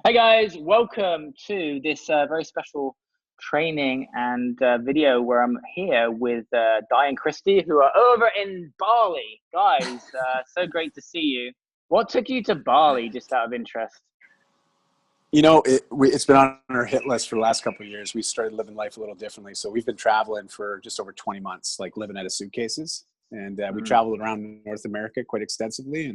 Hey guys, welcome to this very special training and video where I'm here with Di and Christy, who are over in Bali. Guys, so great to see you. What took you to Bali, just out of interest? It's been on our hit list for the last couple of years. We started living life a little differently. So we've been traveling for just over 20 months, like living out of suitcases. And we Mm. traveled around North America quite extensively.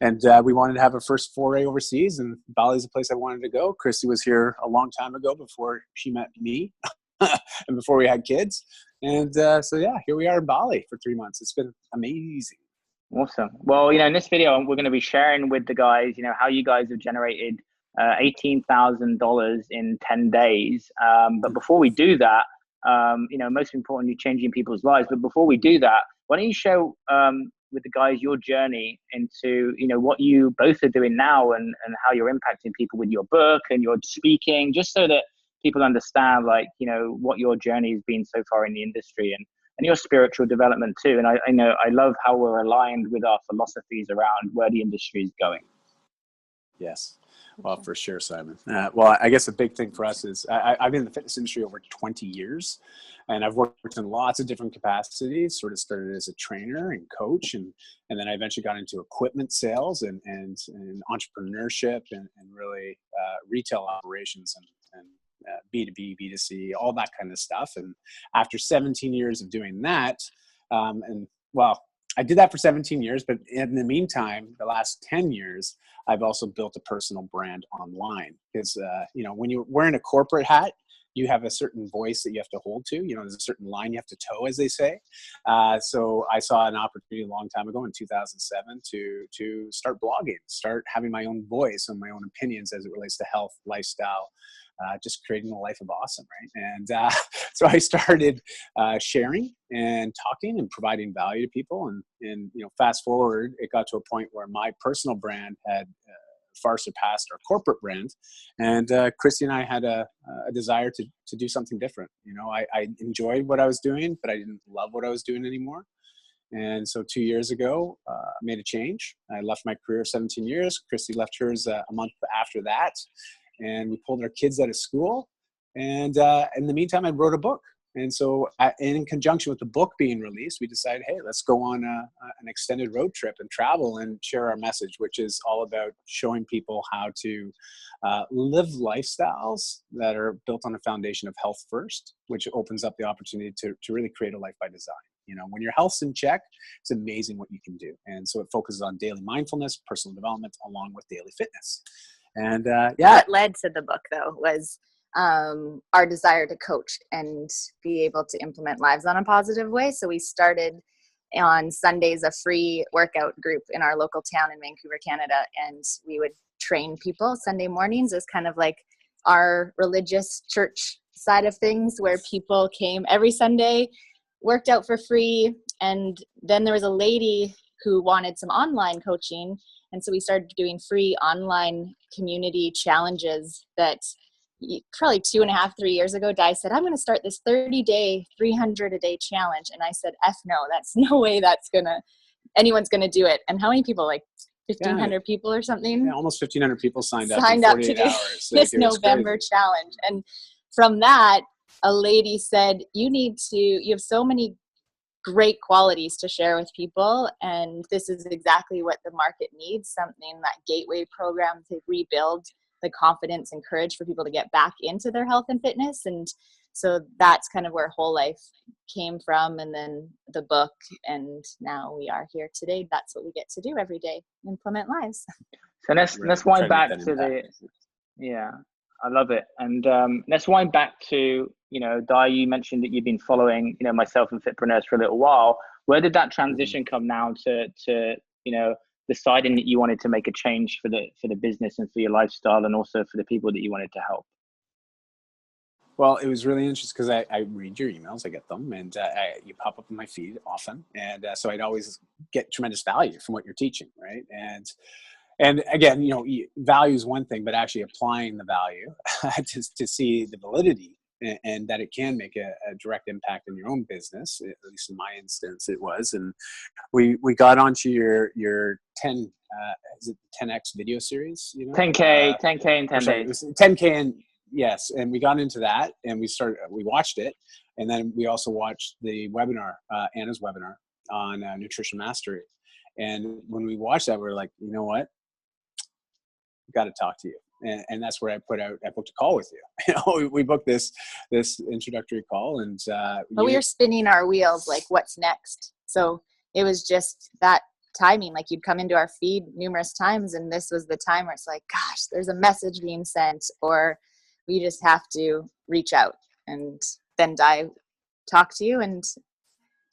And we wanted to have our first foray overseas. And Bali is a place I wanted to go. Christy was here a long time ago before she met me and before we had kids. And yeah, here we are in Bali for 3 months. It's been amazing. Awesome. Well, in this video, we're going to be sharing with the guys, how you guys have generated $18,000 in 10 days. But before we do that, most importantly, changing people's lives. But before we do that, why don't you show with the guys your journey into, what you both are doing now and how you're impacting people with your book and your speaking, just so that people understand, what your journey has been so far in the industry and your spiritual development too. And I know I love how we're aligned with our philosophies around where the industry is going. Yes. Well, for sure, Simon. Well, I guess a big thing for us is I've been in the fitness industry over 20 years, and I've worked in lots of different capacities. Sort of started as a trainer and coach, and then I eventually got into equipment sales and entrepreneurship and really retail operations and B2B, B2C, all that kind of stuff. And after 17 years of doing that, I did that for 17 years, but in the meantime, the last 10 years, I've also built a personal brand online because, when you're wearing a corporate hat, you have a certain voice that you have to hold to, there's a certain line you have to toe, as they say. So I saw an opportunity a long time ago in 2007 to start blogging, start having my own voice and my own opinions as it relates to health, lifestyle, just creating a life of awesome, right? And so I started sharing and talking and providing value to people. And fast forward, it got to a point where my personal brand had far surpassed our corporate brand. And Christy and I had a desire to do something different. I enjoyed what I was doing, but I didn't love what I was doing anymore. And so 2 years ago, I made a change. I left my career of 17 years. Christy left hers a month after that. And we pulled our kids out of school. And in the meantime, I wrote a book. And so in conjunction with the book being released, we decided, hey, let's go on an extended road trip and travel and share our message, which is all about showing people how to live lifestyles that are built on a foundation of health first, which opens up the opportunity to really create a life by design. When your health's in check, it's amazing what you can do. And so it focuses on daily mindfulness, personal development, along with daily fitness. And what led to the book, though, was our desire to coach and be able to implement lives on a positive way. So we started on Sundays a free workout group in our local town in Vancouver, Canada, and we would train people Sunday mornings as kind of like our religious church side of things, where people came every Sunday, worked out for free, and then there was a lady who wanted some online coaching. And so we started doing free online community challenges that probably 2.5, 3 years ago, Di said, I'm going to start this 30-day, 300 a day challenge. And I said, no, that's no way anyone's going to do it. And how many people, like 1,500 people or something? Yeah, almost 1,500 people signed up to do this November challenge. And from that, a lady said, you have so many great qualities to share with people, and this is exactly what the market needs, something, that gateway program to rebuild the confidence and courage for people to get back into their health and fitness. And so that's kind of where Whole Life came from, and then the book, and now we are here today. That's what we get to do every day, implement lives. So let's wind back to I love it. And let's wind back to, Di, you mentioned that you've been following, myself and Fitpreneurs for a little while. Where did that transition come now to deciding that you wanted to make a change for the business and for your lifestyle, and also for the people that you wanted to help? Well, it was really interesting because I read your emails, I get them, and you pop up in my feed often. And so I'd always get tremendous value from what you're teaching, right? And again, value is one thing, but actually applying the value to see the validity and that it can make a direct impact in your own business. At least in my instance, it was. And we got onto your 10 is it 10X video series, 10K in 10 sorry, it days. was 10K, and yes. And we got into that, and we watched it. And then we also watched the webinar, Anna's webinar on nutrition mastery. And when we watched that, we were like, you know what? Got to talk to you. And that's where I booked a call with you. We booked this introductory call, and but we were spinning our wheels like, what's next? So it was just that timing. Like, you'd come into our feed numerous times, and this was the time where it's like, gosh, there's a message being sent, or we just have to reach out. And then talk to you, and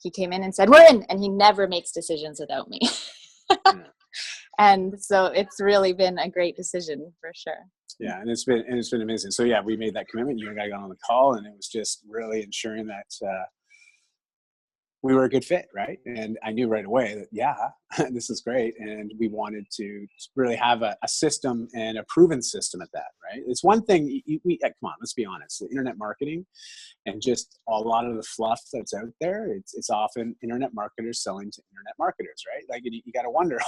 he came in and said, we're in, and he never makes decisions without me. And so it's really been a great decision for sure. Yeah, and it's been amazing. So yeah, we made that commitment. You and I got on the call, and it was just really ensuring that we were a good fit, right? And I knew right away that, yeah, this is great. And we wanted to really have a system, and a proven system at that, right? It's one thing, come on, let's be honest. The internet marketing and just a lot of the fluff that's out there, it's often internet marketers selling to internet marketers, right? Like, you got to wonder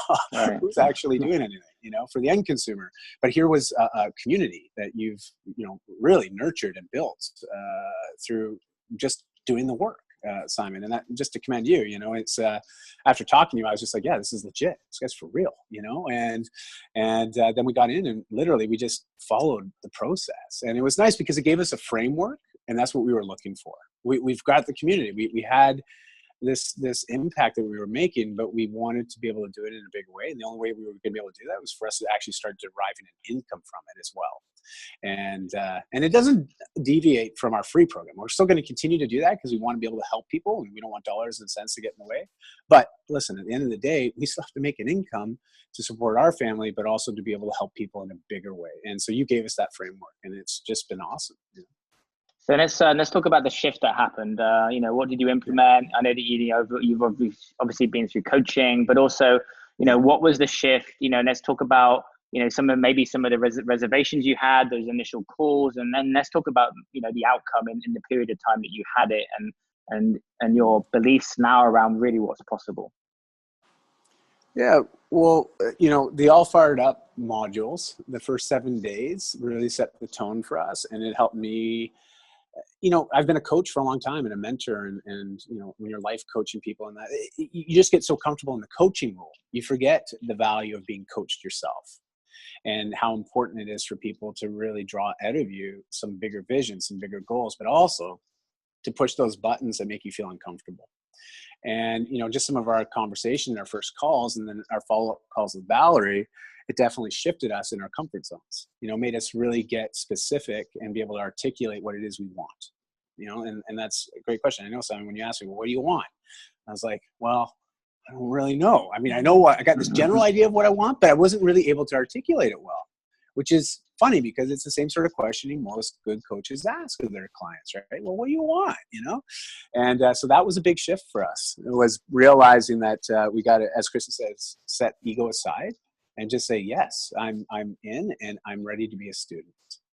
who's actually doing anything, for the end consumer. But here was a community that you've, really nurtured and built through just doing the work. Simon, and that, just to commend you, it's after talking to you, I was just like, yeah, this is legit. This guy's for real, and then we got in, and literally we just followed the process. And it was nice because it gave us a framework, and that's what we were looking for. We've got the community. We had this impact that we were making, but we wanted to be able to do it in a big way. And the only way we were going to be able to do that was for us to actually start deriving an income from it as well. And it doesn't deviate from our free program. We're still going to continue to do that because we want to be able to help people, and we don't want dollars and cents to get in the way. But listen, at the end of the day, we still have to make an income to support our family, but also to be able to help people in a bigger way. And so you gave us that framework, and it's just been awesome. So let's talk about the shift that happened. What did you implement? I know that you've obviously been through coaching, but also, what was the shift? Let's talk about some of the reservations you had, those initial calls, and then let's talk about the outcome in the period of time that you had it, and your beliefs now around really what's possible. Yeah, well, the All Fired Up modules, the first 7 days really set the tone for us, and it helped me. I've been a coach for a long time and a mentor, and when you're life coaching people and that, you just get so comfortable in the coaching role, you forget the value of being coached yourself, and how important it is for people to really draw out of you some bigger vision, some bigger goals, but also to push those buttons that make you feel uncomfortable. And, just some of our conversation in our first calls, and then our follow-up calls with Valerie, it definitely shifted us in our comfort zones, made us really get specific and be able to articulate what it is we want, and that's a great question. I know, Simon, when you asked me, well, what do you want? I was like, well, I don't really know. I mean, I know I got this general idea of what I want, but I wasn't really able to articulate it well, which is funny because it's the same sort of questioning most good coaches ask of their clients, right? Well, what do you want, And so that was a big shift for us. It was realizing that we got to, as Kristen says, set ego aside and just say, yes, I'm in, and I'm ready to be a student.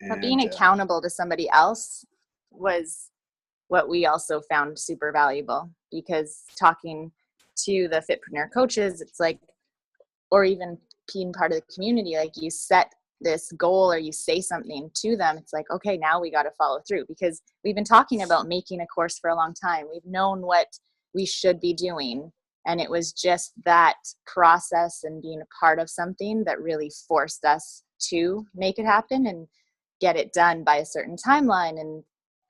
But being accountable to somebody else was what we also found super valuable, because talking to the Fitpreneur coaches, it's like, or even being part of the community, like, you set this goal or you say something to them, it's like, okay, now we got to follow through, because we've been talking about making a course for a long time. We've known what we should be doing. And it was just that process and being a part of something that really forced us to make it happen and get it done by a certain timeline and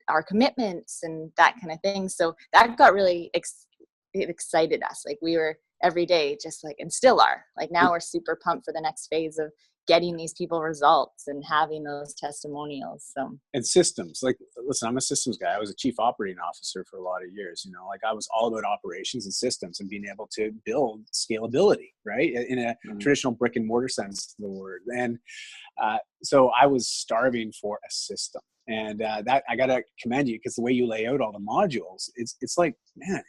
our commitments and that kind of thing. So that got really it excited us. Like, we were every day just like, and still are, like, now we're super pumped for the next phase of getting these people results and having those testimonials. So, and systems, like, listen, I'm a systems guy. I was a chief operating officer for a lot of years, like, I was all about operations and systems and being able to build scalability, right? In a traditional brick and mortar sense of the word. And so I was starving for a system. And that, I got to commend you, because the way you lay out all the modules, it's like, man,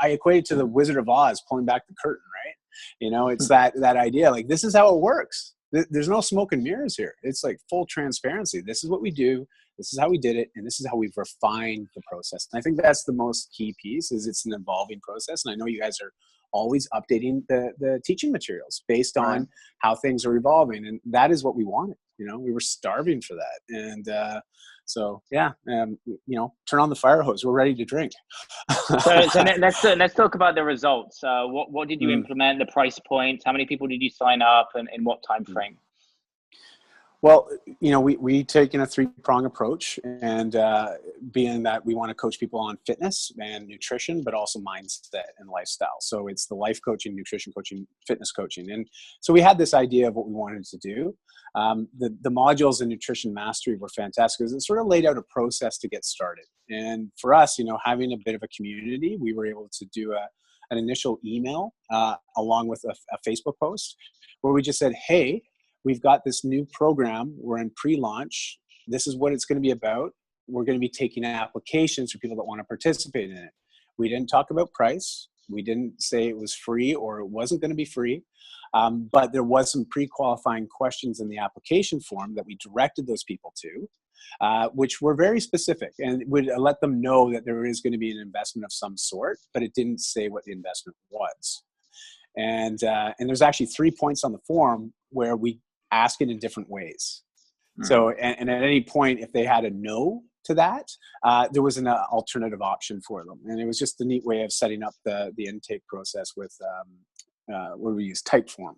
I equate it to the Wizard of Oz pulling back the curtain, right? It's that idea, like, this is how it works. There's no smoke and mirrors here. It's like full transparency. This is what we do. This is how we did it. And this is how we've refined the process. And I think that's the most key piece, is it's an evolving process. And I know you guys are always updating the teaching materials based on how things are evolving. And that is what we wanted. We were starving for that. And so, yeah, turn on the fire hose. We're ready to drink. So let's talk about the results. What did you implement, the price points? How many people did you sign up, and in what time frame? Well, we taken a 3-prong approach, and being that we want to coach people on fitness and nutrition, but also mindset and lifestyle. So it's the life coaching, nutrition coaching, fitness coaching. And so we had this idea of what we wanted to do. The modules in nutrition mastery were fantastic because it sort of laid out a process to get started. And for us, having a bit of a community, we were able to do an initial email along with a Facebook post where we just said, hey, we've got this new program. We're in pre-launch. This is what it's going to be about. We're going to be taking applications for people that want to participate in it. We didn't talk about price. We didn't say it was free or it wasn't going to be free. But there was some pre-qualifying questions in the application form that we directed those people to, which were very specific and would let them know that there is going to be an investment of some sort, but it didn't say what the investment was. And there's actually 3 points on the form where we ask it in different ways. So, and at any point, if they had a no to that, there was an alternative option for them. And it was just a neat way of setting up the intake process with where we use Typeform.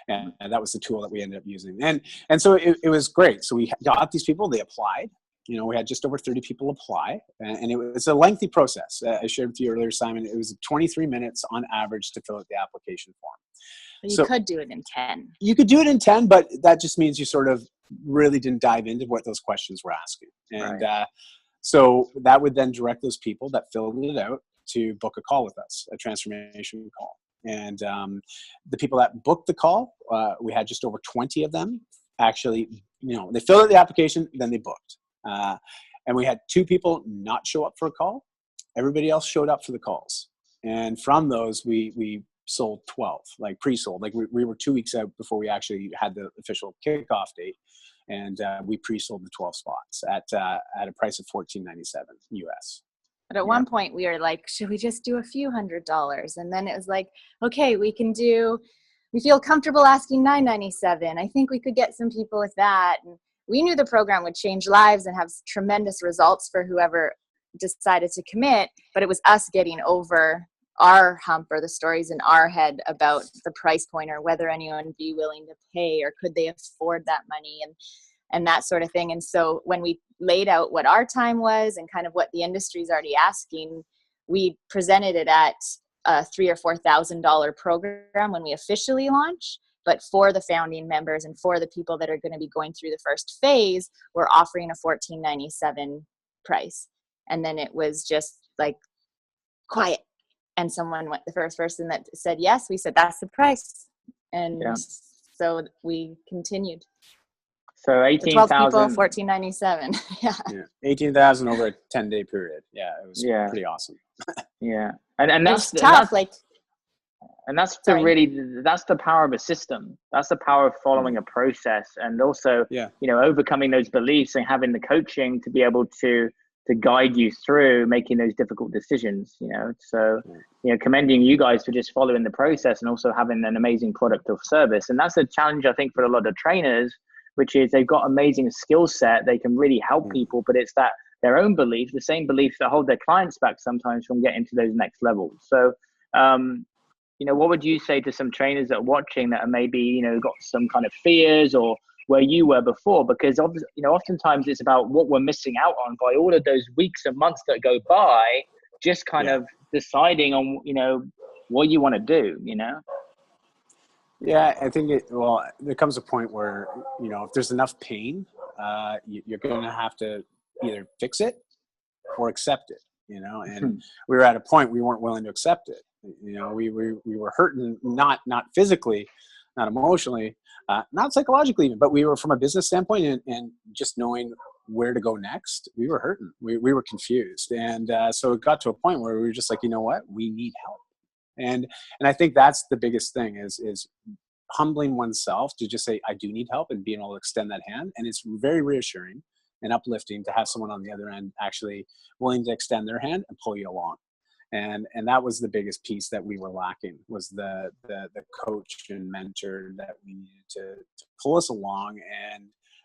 And that was the tool that we ended up using. And so it was great. So we got these people, they applied. We had just over 30 people apply, and it was a lengthy process. I shared with you earlier, Simon, it was 23 minutes on average to fill out the application form. But you could do it in 10. You could do it in 10, but that just means you sort of really didn't dive into what those questions were asking. And so that would then direct those people that filled it out to book a call with us, a transformation call. And the people that booked the call, we had just over 20 of them actually, they filled out the application, then they booked. And we had 2 people not show up for a call. Everybody else showed up for the calls. And from those, we sold 12, like pre-sold. Like we were 2 weeks out before we actually had the official kickoff date. And we pre-sold the 12 spots at a price of $14.97 US. But at one point we were like, should we just do a few $100s? And then it was like, okay, we feel comfortable asking $9.97. I think we could get some people with that. And we knew the program would change lives and have tremendous results for whoever decided to commit, but it was us getting over our hump or the stories in our head about the price point or whether anyone would be willing to pay or could they afford that money and that sort of thing. And so when we laid out what our time was and kind of what the industry is already asking, we presented it at a $3,000 or $4,000 program when we officially launch. But for the founding members and for the people that are going to be going through the first phase, we're offering a $14.97 price. And then it was just like quiet. And someone went, the first person that said yes, we said, that's the price. And so we continued. So 18,000. 12 people, $14.97. Yeah. 18,000 over a 10-day period. Yeah, it was pretty awesome. And that's tough. And that's the power of a system. That's the power of following a process, and also, overcoming those beliefs and having the coaching to be able to guide you through making those difficult decisions. So commending you guys for just following the process and also having an amazing product or service. And that's a challenge, I think, for a lot of trainers, which is they've got amazing skill set, they can really help people, but it's that their own belief, the same beliefs that hold their clients back sometimes from getting to those next levels. So what would you say to some trainers that are watching that are maybe, got some kind of fears or where you were before? Because, oftentimes it's about what we're missing out on by all of those weeks and months that go by, just kind of deciding on, what you want to do, Yeah, I think there comes a point where, if there's enough pain, you're going to have to either fix it or accept it, and we were at a point we weren't willing to accept it. We were hurting, not physically, not emotionally, not psychologically even, but we were from a business standpoint and just knowing where to go next, we were hurting. We were confused. And so it got to a point where we were just like, you know what, we need help. And I think that's the biggest thing is humbling oneself to just say, I do need help, and being able to extend that hand. And it's very reassuring and uplifting to have someone on the other end actually willing to extend their hand and pull you along. And that was the biggest piece that we were lacking, was the coach and mentor that we needed to pull us along and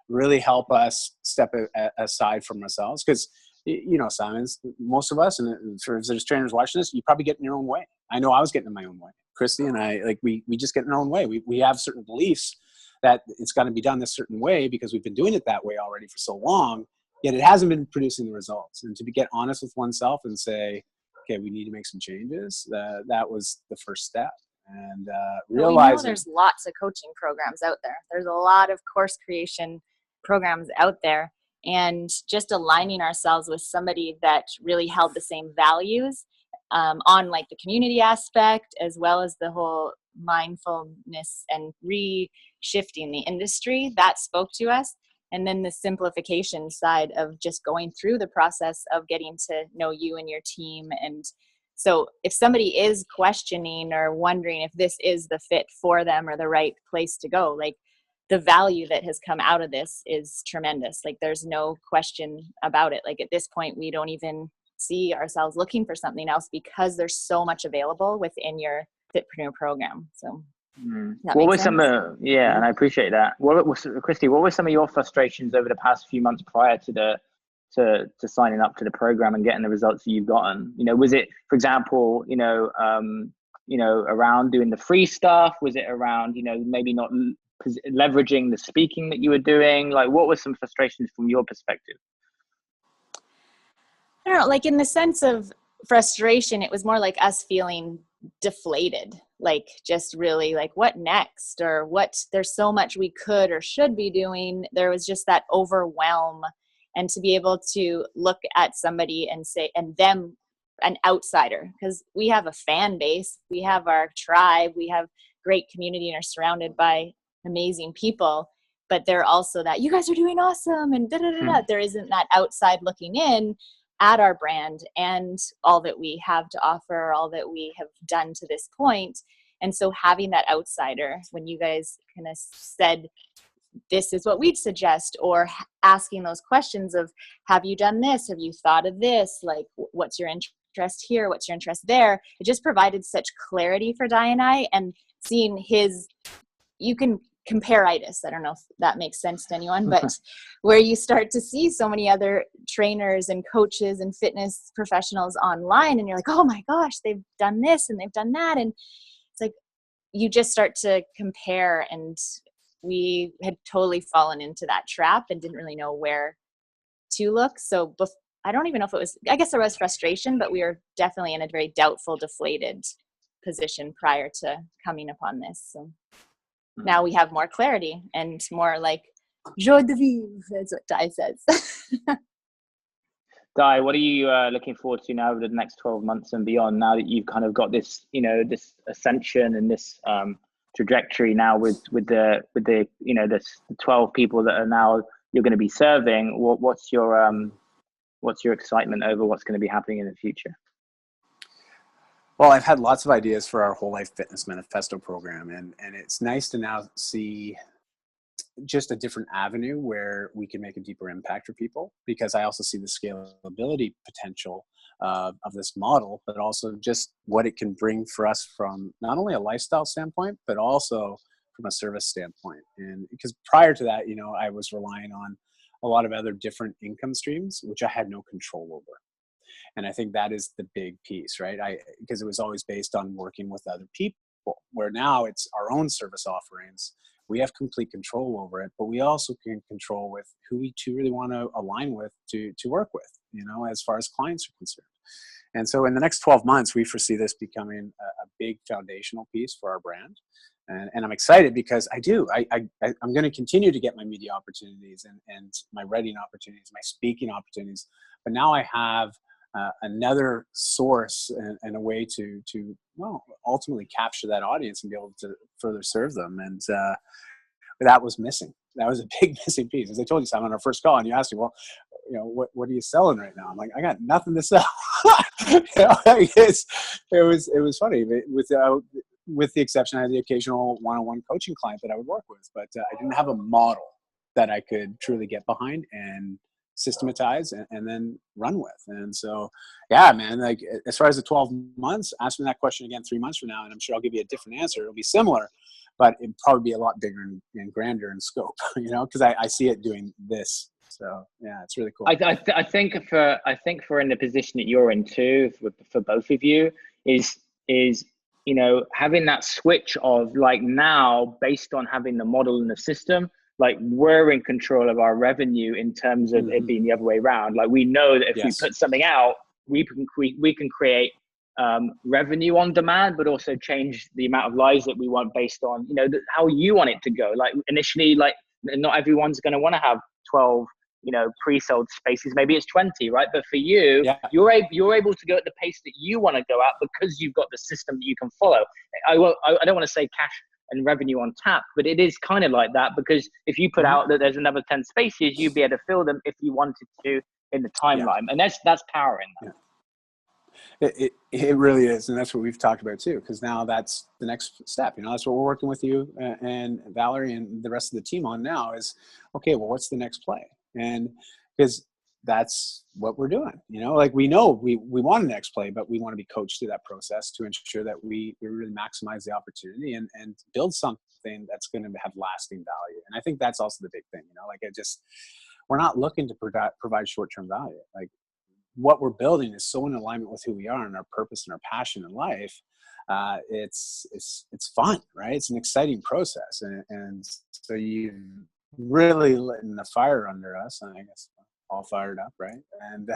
really help us step aside from ourselves. Because, you know, Simon, most of us, and for there's trainers watching this, you probably get in your own way. I know I was getting in my own way. Christy and I, like, we just get in our own way. We have certain beliefs that it's got to be done this certain way because we've been doing it that way already for so long, yet it hasn't been producing the results. And to get honest with oneself and say, okay, we need to make some changes, that was the first step. And realizing, we know there's lots of coaching programs out there. There's a lot of course creation programs out there, and just aligning ourselves with somebody that really held the same values on like the community aspect, as well as the whole mindfulness and re-shifting the industry, that spoke to us. And then the simplification side of just going through the process of getting to know you and your team. And so if somebody is questioning or wondering if this is the fit for them or the right place to go, like, the value that has come out of this is tremendous. Like, there's no question about it. Like, at this point, we don't even see ourselves looking for something else because there's so much available within your Fitpreneur program. So what were some and I appreciate that. Christy, what were some of your frustrations over the past few months prior to signing up to the program and getting the results that you've gotten? You know, was it, for example, around doing the free stuff? Was it around, maybe not leveraging the speaking that you were doing? Like, what were some frustrations from your perspective? I don't know, like, in the sense of frustration, it was more like us feeling deflated, like, just really like, what next? Or there's so much we could or should be doing. There was just that overwhelm. And to be able to look at somebody and say, and them, an outsider, because we have a fan base, we have our tribe, we have great community and are surrounded by amazing people, but they're also that, you guys are doing awesome, and there isn't that outside looking in at our brand and all that we have to offer, all that we have done to this point. And so having that outsider, when you guys kind of said, this is what we'd suggest, or asking those questions of, have you done this? Have you thought of this? Like, what's your interest here? What's your interest there? It just provided such clarity for Di and I, and seeing you can compare-itis. I don't know if that makes sense to anyone, but where you start to see so many other trainers and coaches and fitness professionals online, and you're like, oh my gosh, they've done this and they've done that. And it's like, you just start to compare, and we had totally fallen into that trap and didn't really know where to look. So I don't even know if it was, I guess there was frustration, but we were definitely in a very doubtful, deflated position prior to coming upon this. So now we have more clarity and more like joie de vivre, that's what Di says. Di, what are you looking forward to now over the next 12 months and beyond, now that you've kind of got this, this ascension and this trajectory now with the this 12 people that are now you're going to be serving? What's your excitement over what's going to be happening in the future? Well, I've had lots of ideas for our Whole Life Fitness Manifesto program, and it's nice to now see just a different avenue where we can make a deeper impact for people, because I also see the scalability potential of this model, but also just what it can bring for us from not only a lifestyle standpoint, but also from a service standpoint. And because prior to that, I was relying on a lot of other different income streams, which I had no control over. And I think that is the big piece, right? Because it was always based on working with other people, where now it's our own service offerings. We have complete control over it, but we also can control with who we really want to align with to work with, as far as clients are concerned. And so in the next 12 months, we foresee this becoming a big foundational piece for our brand. And I'm excited because I'm going to continue to get my media opportunities and my writing opportunities, my speaking opportunities. But now I have another source and a way to ultimately capture that audience and be able to further serve them. And that was missing. That was a big missing piece. As I told you, Simon, on our first call, and you asked me, well, what are you selling right now? I'm like, I got nothing to sell. It was funny. With the exception, I had the occasional one-on-one coaching client that I would work with, but I didn't have a model that I could truly get behind and systematize and then run with. And so, yeah, man, like as far as the 12 months, ask me that question again 3 months from now, and I'm sure I'll give you a different answer. It'll be similar, but it'd probably be a lot bigger and grander in scope, you know, because I see it doing this. So yeah, it's really cool. I think for in the position that you're in too, for both of you, is you know, having that switch of like now based on having the model and the system, like we're in control of our revenue in terms of it being the other way around. Like we know that if we put something out, we can create revenue on demand, but also change the amount of lives that we want based on, you know, how you want it to go. Like initially, like not everyone's going to want to have 12, you know, pre-sold spaces. Maybe it's 20, right? But for you, you're able to go at the pace that you want to go at because you've got the system that you can follow. I don't want to say cash and revenue on tap, but it is kind of like that, because if you put out that there's another 10 spaces, you'd be able to fill them if you wanted to in the timeline. And that's power in that. It really is. And that's what we've talked about too, because now that's the next step. You know, that's what we're working with you and Valerie and the rest of the team on now is, okay, well, what's the next play? And because that's what we're doing, you know, like we know we want a next play, but we want to be coached through that process to ensure that we really maximize the opportunity and build something that's going to have lasting value. And I think that's also the big thing, you know, like we're not looking to provide short-term value. Like what we're building is so in alignment with who we are and our purpose and our passion in life. It's fun, right? It's an exciting process. And so you've really letting the fire under us, and I guess all fired up, right? And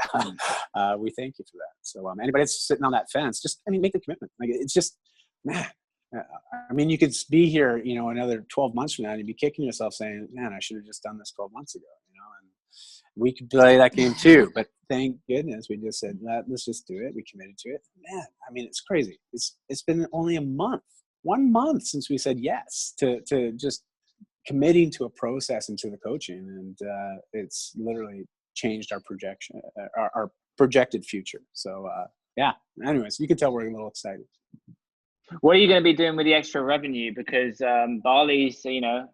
we thank you for that. So anybody that's sitting on that fence, just, I mean, make the commitment. Like it's just, man, I mean, you could be here, you know, another 12 months from now and you'd be kicking yourself saying, man, I should have just done this 12 months ago, you know, and we could play that game too, but thank goodness we just said, let's just do it. We committed to it. Man, I mean, it's crazy. It's been only 1 month since we said yes to just committing to a process and to the coaching. And it's literally changed our projection, our projected future. So yeah, anyways, you can tell we're a little excited. What are you going to be doing with the extra revenue? Because Bali's, you know,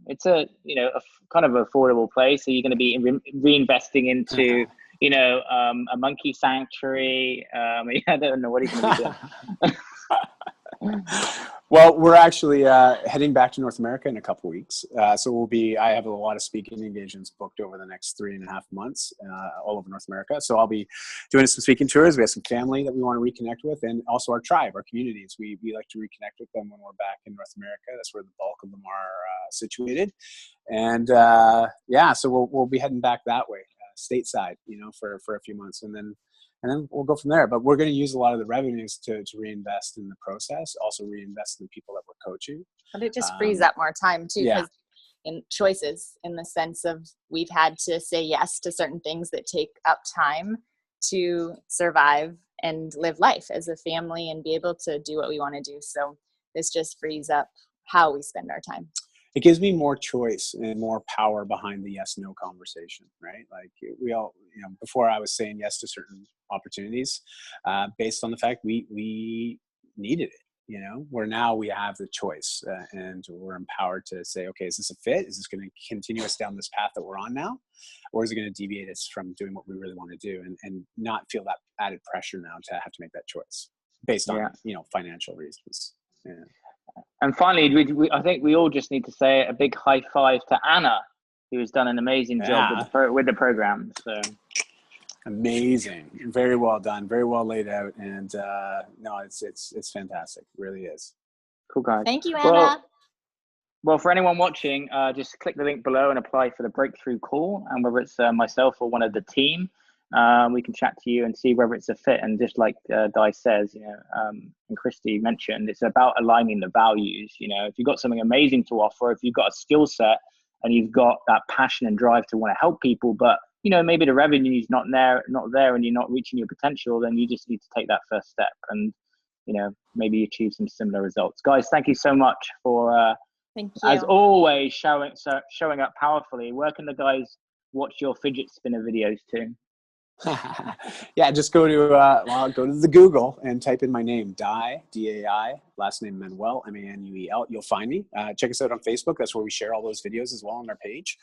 it's a, you know, a kind of affordable place. So you're going to be reinvesting into, you know, a monkey sanctuary. I don't know what he's going to be doing. Well, we're actually heading back to North America in a couple weeks. So I have a lot of speaking engagements booked over the next 3.5 months all over North America. So I'll be doing some speaking tours. We have some family that we want to reconnect with, and also our tribe, our communities. We like to reconnect with them when we're back in North America. That's where the bulk of them are situated. And yeah, so we'll be heading back that way, stateside, you know, for a few months. And then we'll go from there. But we're going to use a lot of the revenues to reinvest in the process, also reinvest in the people that we're coaching. But it just frees up more time too, because in choices, in the sense of we've had to say yes to certain things that take up time to survive and live life as a family and be able to do what we want to do. So this just frees up how we spend our time. It gives me more choice and more power behind the yes/no conversation, right? Like we all, you know, before I was saying yes to certain opportunities based on the fact we needed it, you know, where now we have the choice and we're empowered to say, okay, is this a fit? Is this going to continue us down this path that we're on now? Or is it going to deviate us from doing what we really want to do and not feel that added pressure now to have to make that choice based on, you know, financial reasons. Yeah. And finally, I think we all just need to say a big high five to Anna, who has done an amazing job with the program. So amazing, very well done, very well laid out, and no, it's fantastic, it really is. Cool, guys. Thank you, Anna. Well, for anyone watching, just click the link below and apply for the breakthrough call. And whether it's myself or one of the team, we can chat to you and see whether it's a fit. And just like Di says, you know, and Christy mentioned, it's about aligning the values. You know, if you've got something amazing to offer, if you've got a skill set and you've got that passion and drive to want to help people, but you know, maybe the revenue is not there, and you're not reaching your potential, then you just need to take that first step and, you know, maybe achieve some similar results. Guys, thank you so much for, thank you. As always, showing up powerfully. Where can the guys watch your fidget spinner videos too? Yeah, just go to go to the Google and type in my name, Dai, D-A-I, last name Manuel, M-A-N-U-E-L. You'll find me. Check us out on Facebook. That's where we share all those videos as well on our page.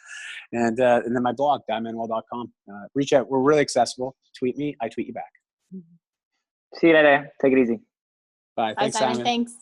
And then my blog, daimanuel.com. Reach out. We're really accessible. Tweet me. I tweet you back. See you later. Take it easy. Bye. Bye, Thanks, Simon. Simon. Thanks.